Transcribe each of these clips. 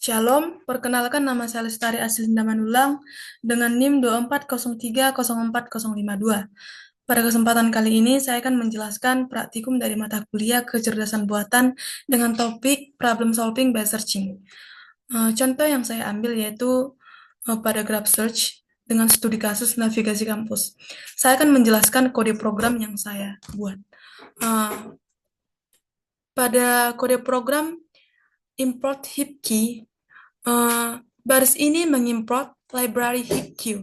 Shalom, perkenalkan nama saya Lestari Aslinda Manulang dengan NIM 24030402. Pada kesempatan kali ini, saya akan menjelaskan praktikum dari mata kuliah kecerdasan buatan dengan topik problem solving by searching. Contoh yang saya ambil yaitu pada Graph Search dengan studi kasus navigasi kampus. Saya akan menjelaskan kode program yang saya buat. Uh, Pada kode program import heap key, baris ini mengimport library heap queue.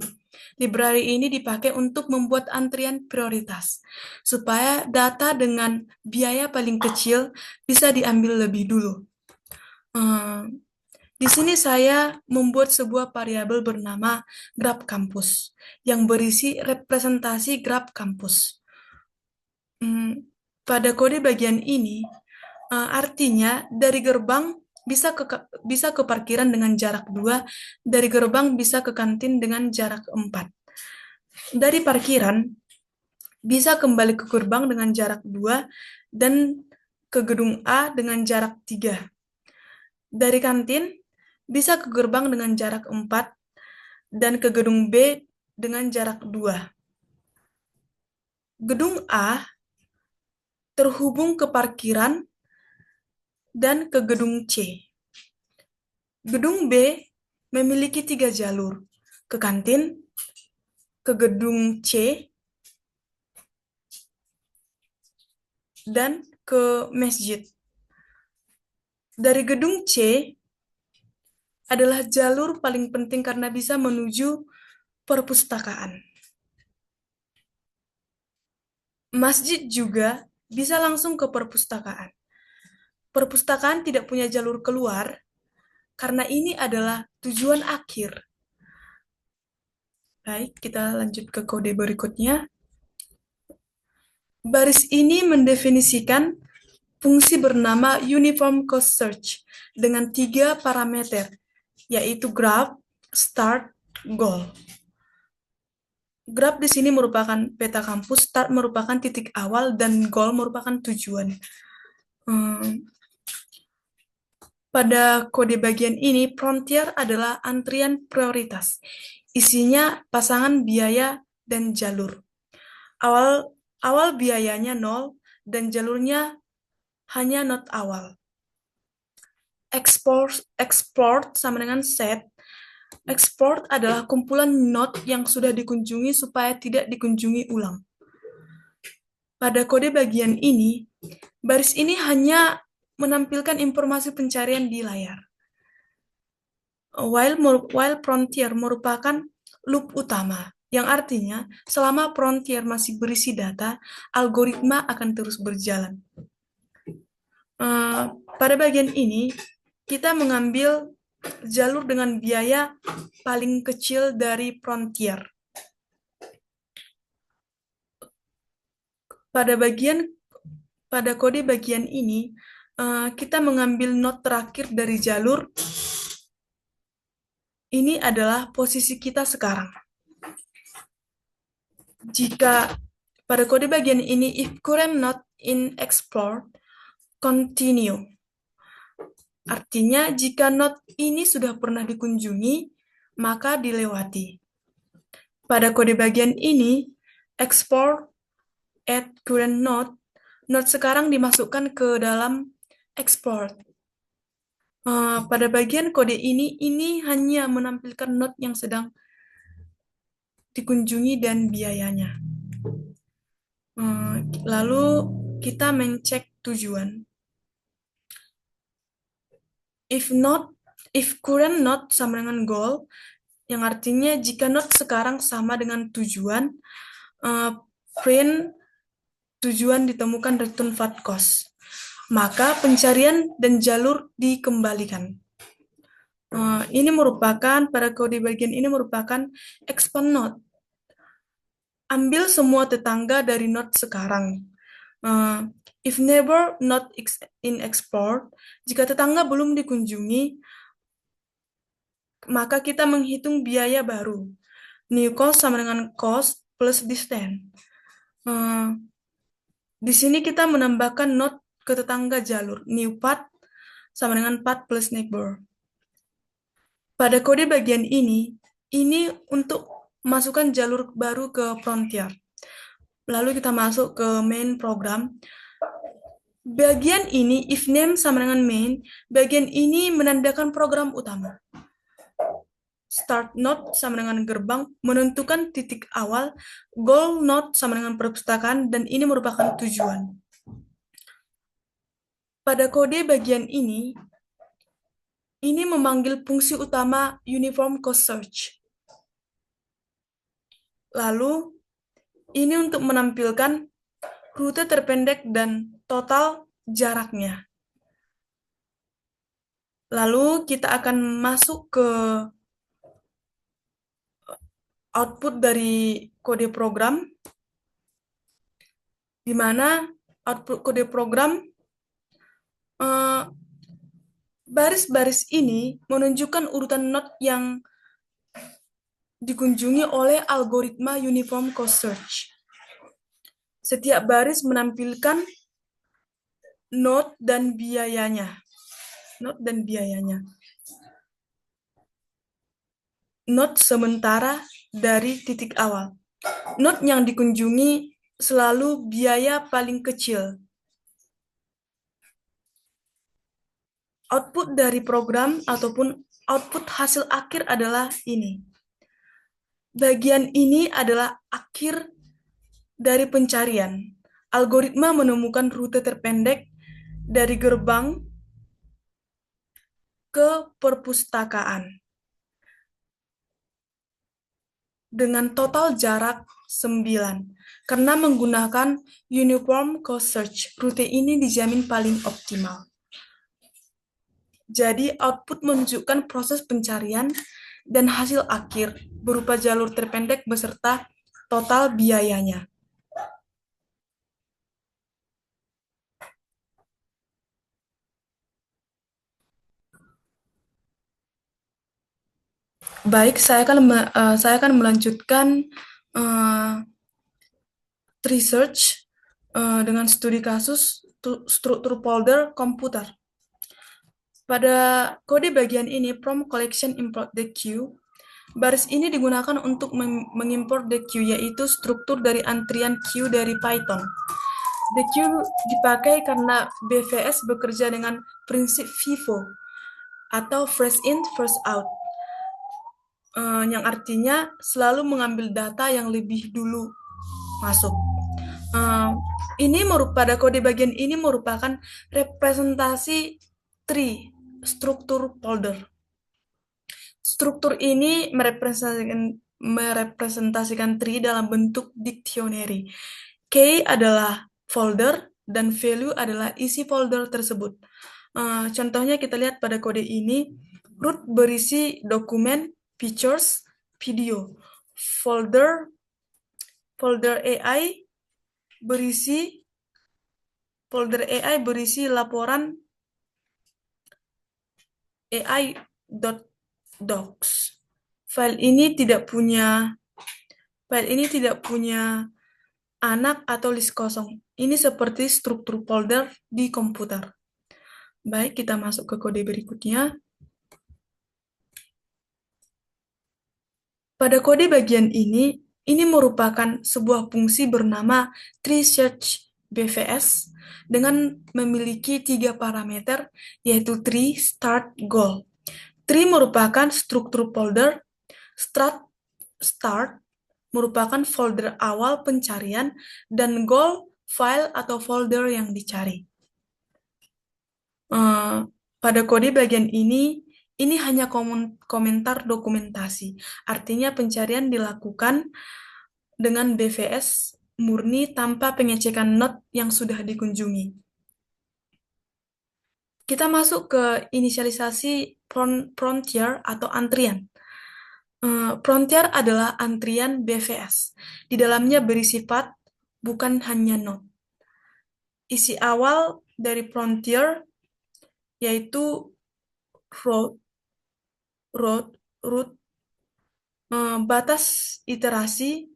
Library ini dipakai untuk membuat antrian prioritas, supaya data dengan biaya paling kecil bisa diambil lebih dulu. Di sini saya membuat sebuah variabel bernama graph kampus, yang berisi representasi graph kampus. Pada kode bagian ini, artinya dari gerbang bisa ke parkiran dengan jarak 2, dari gerbang bisa ke kantin dengan jarak 4. Dari parkiran bisa kembali ke gerbang dengan jarak 2 dan ke gedung A dengan jarak 3. Dari kantin bisa ke gerbang dengan jarak 4 dan ke gedung B dengan jarak 2. Gedung A terhubung ke parkiran dan ke gedung C. Gedung B memiliki 3 jalur, ke kantin, ke gedung C, dan ke masjid. Dari gedung C adalah jalur paling penting karena bisa menuju perpustakaan. Masjid juga bisa langsung ke perpustakaan. Perpustakaan tidak punya jalur keluar karena ini adalah tujuan akhir. Baik, kita lanjut ke kode berikutnya. Baris ini mendefinisikan fungsi bernama Uniform Cost Search dengan 3 parameter, yaitu graph, start, goal. Graph di sini merupakan peta kampus, start merupakan titik awal, dan goal merupakan tujuan. Pada kode bagian ini, frontier adalah antrian prioritas. Isinya pasangan biaya dan jalur. Awal biayanya 0 dan jalurnya hanya not awal. Export sama dengan set. Export adalah kumpulan node yang sudah dikunjungi supaya tidak dikunjungi ulang. Pada kode bagian ini, baris ini hanya menampilkan informasi pencarian di layar. While frontier merupakan loop utama, yang artinya selama frontier masih berisi data, algoritma akan terus berjalan. Pada bagian ini, kita mengambil jalur dengan biaya paling kecil dari frontier. Pada kode bagian ini, kita mengambil node terakhir dari jalur. Ini adalah posisi kita sekarang. Jika pada kode bagian ini, if current node in explore, continue. Artinya, jika node ini sudah pernah dikunjungi, maka dilewati. Pada kode bagian ini, export at current node, node sekarang dimasukkan ke dalam export. Pada bagian kode ini hanya menampilkan node yang sedang dikunjungi dan biayanya. Lalu kita mencek tujuan. If current node sama dengan goal, yang artinya jika node sekarang sama dengan tujuan, print tujuan ditemukan return vat cost, maka pencarian dan jalur dikembalikan. Ini merupakan, pada kode bagian ini merupakan expand node. Ambil semua tetangga dari node sekarang. If neighbor not in export, jika tetangga belum dikunjungi, maka kita menghitung biaya baru. New cost sama dengan cost plus distance. Di sini kita menambahkan node ke tetangga jalur. New path sama dengan path plus neighbor. Pada kode bagian ini untuk masukkan jalur baru ke Frontier. Lalu kita masuk ke main program. Bagian ini, if name sama dengan main, bagian ini menandakan program utama. Start node sama dengan gerbang, menentukan titik awal, goal node sama dengan perpustakaan, dan ini merupakan tujuan. Pada kode bagian ini memanggil fungsi utama uniform cost search. Lalu, ini untuk menampilkan rute terpendek dan total jaraknya. Lalu, kita akan masuk ke output dari kode program, di mana output kode program eh, baris-baris ini menunjukkan urutan node yang dikunjungi oleh algoritma uniform cost search. Setiap baris menampilkan node dan biayanya. Node dan biayanya. Node sementara dari titik awal. Node yang dikunjungi selalu biaya paling kecil. Output dari program ataupun output hasil akhir adalah ini. Bagian ini adalah akhir dari pencarian. Algoritma menemukan rute terpendek dari gerbang ke perpustakaan dengan total jarak 9. Karena menggunakan uniform cost search, rute ini dijamin paling optimal. Jadi output menunjukkan proses pencarian dan hasil akhir berupa jalur terpendek beserta total biayanya. Baik, saya akan melanjutkan uh, research dengan studi kasus struktur folder komputer. Pada kode bagian ini, from collection import the queue, baris ini digunakan untuk mengimport the queue, yaitu struktur dari antrian queue dari Python. The queue dipakai karena BVS bekerja dengan prinsip FIFO atau first in, first out, yang artinya selalu mengambil data yang lebih dulu masuk. Pada kode bagian ini merupakan representasi tree, struktur folder. Struktur ini merepresentasikan tree dalam bentuk dictionary. Key adalah folder dan value adalah isi folder tersebut. Contohnya kita lihat pada kode ini, root berisi dokumen, pictures, video. Folder AI berisi laporan AI.docs. File ini tidak punya anak atau list kosong. Ini seperti struktur folder di komputer. Baik, kita masuk ke kode berikutnya. Pada kode bagian ini merupakan sebuah fungsi bernama tree search BVS dengan memiliki 3 parameter, yaitu tree, start, goal. Tree merupakan struktur folder, start merupakan folder awal pencarian, dan goal file atau folder yang dicari. Pada kode bagian ini hanya komentar dokumentasi. Artinya pencarian dilakukan dengan BVS murni tanpa pengecekan node yang sudah dikunjungi. Kita masuk ke inisialisasi frontier atau antrian. Frontier adalah antrian BVS. Di dalamnya bersifat bukan hanya node. Isi awal dari frontier yaitu root, batas iterasi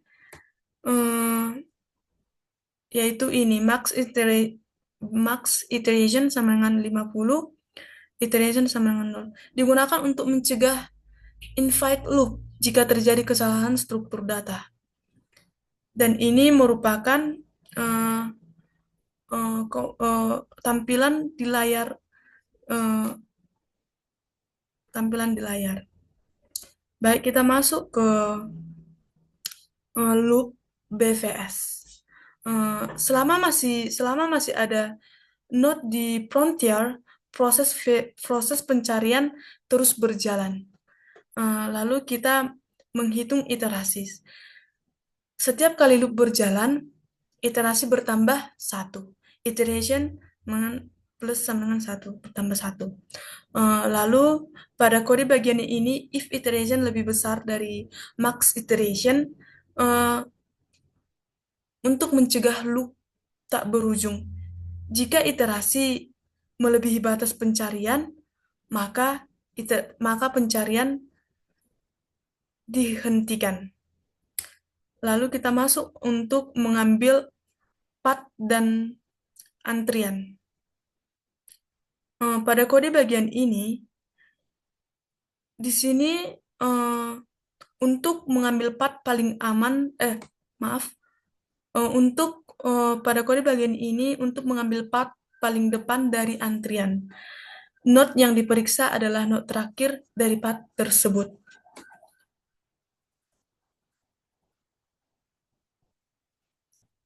yaitu ini max iteration sama dengan 50, iteration sama dengan 0. Digunakan untuk mencegah infinite loop jika terjadi kesalahan struktur data. Dan ini merupakan eh, tampilan di layar eh, tampilan di layar. Baik, kita masuk ke loop BVS. Selama masih ada node di frontier, proses pencarian terus berjalan. Lalu kita menghitung iterasi. Setiap kali loop berjalan, iterasi bertambah satu. Iteration plus sama dengan satu, bertambah satu. Lalu pada kode bagian ini, if iteration lebih besar dari max iteration, eh, untuk mencegah loop tak berujung. Jika iterasi melebihi batas pencarian, maka maka pencarian dihentikan. Lalu kita masuk untuk mengambil path dan antrian. Pada kode bagian ini, di sini eh, untuk mengambil path paling aman, maaf, untuk pada kode bagian ini untuk mengambil path paling depan dari antrian. Node yang diperiksa adalah node terakhir dari path tersebut.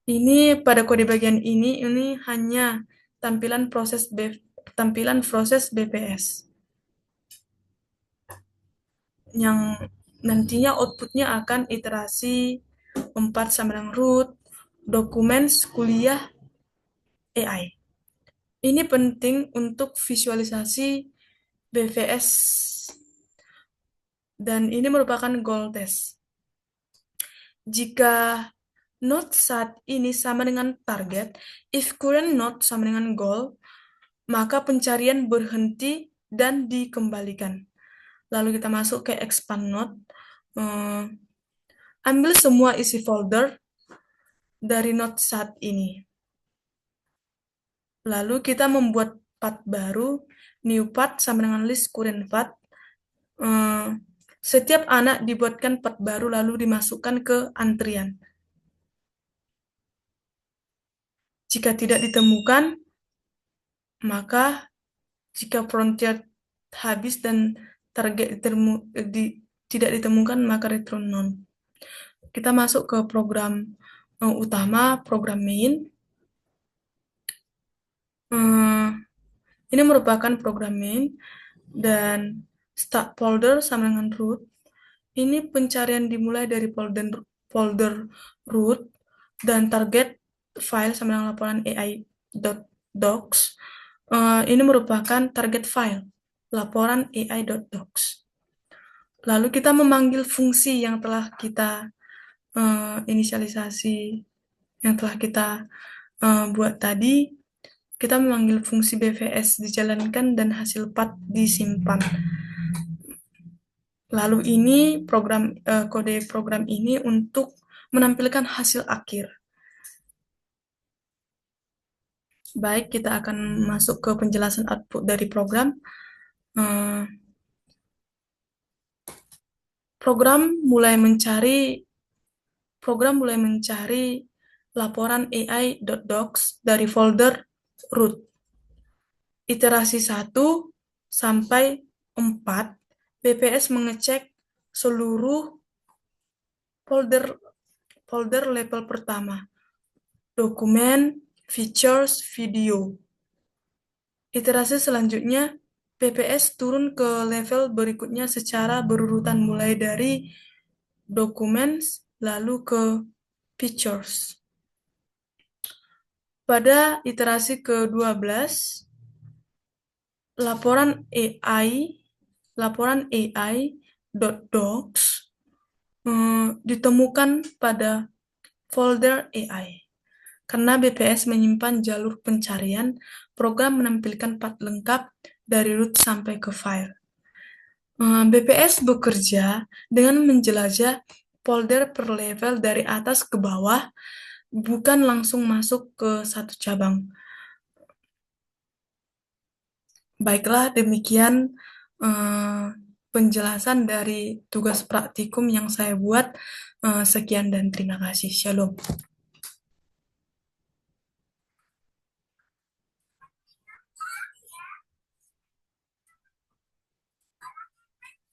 Ini pada kode bagian ini hanya tampilan proses BPS yang nantinya outputnya akan iterasi 4 sama dengan root, dokumen kuliah AI. Ini penting untuk visualisasi BVS dan ini merupakan goal test. Jika node saat ini sama dengan target, if current node sama dengan goal, maka pencarian berhenti dan dikembalikan. Lalu kita masuk ke expand node. Ambil semua isi folder dari node saat ini. Lalu kita membuat path baru, new path sama dengan list current path. Setiap anak dibuatkan path baru lalu dimasukkan ke antrian. Jika tidak ditemukan, maka jika frontier habis dan target tidak ditemukan, maka return none. Kita masuk ke program utama, program main. Ini merupakan program main dan start folder sama dengan root. Ini pencarian dimulai dari folder root dan target file sama dengan laporan AI.docs. Ini merupakan target file laporan AI.docs. Lalu kita memanggil fungsi yang telah kita inisialisasi, yang telah kita buat tadi. Kita memanggil fungsi BVS dijalankan dan hasil path disimpan. Lalu ini kode program ini untuk menampilkan hasil akhir. Baik, kita akan masuk ke penjelasan output dari program. Program mulai mencari laporan AI.docs dari folder root. Iterasi 1 sampai 4, BPS mengecek seluruh folder level pertama, dokumen, features, video. Iterasi selanjutnya, BPS turun ke level berikutnya secara berurutan mulai dari dokumen lalu ke features. Pada iterasi ke-12, laporan AI.docs ditemukan pada folder AI. Karena BPS menyimpan jalur pencarian, program menampilkan path lengkap dari root sampai ke file. BPS bekerja dengan menjelajah folder per level dari atas ke bawah, bukan langsung masuk ke satu cabang. Baiklah, demikian penjelasan dari tugas praktikum yang saya buat. Sekian dan terima kasih. Shalom.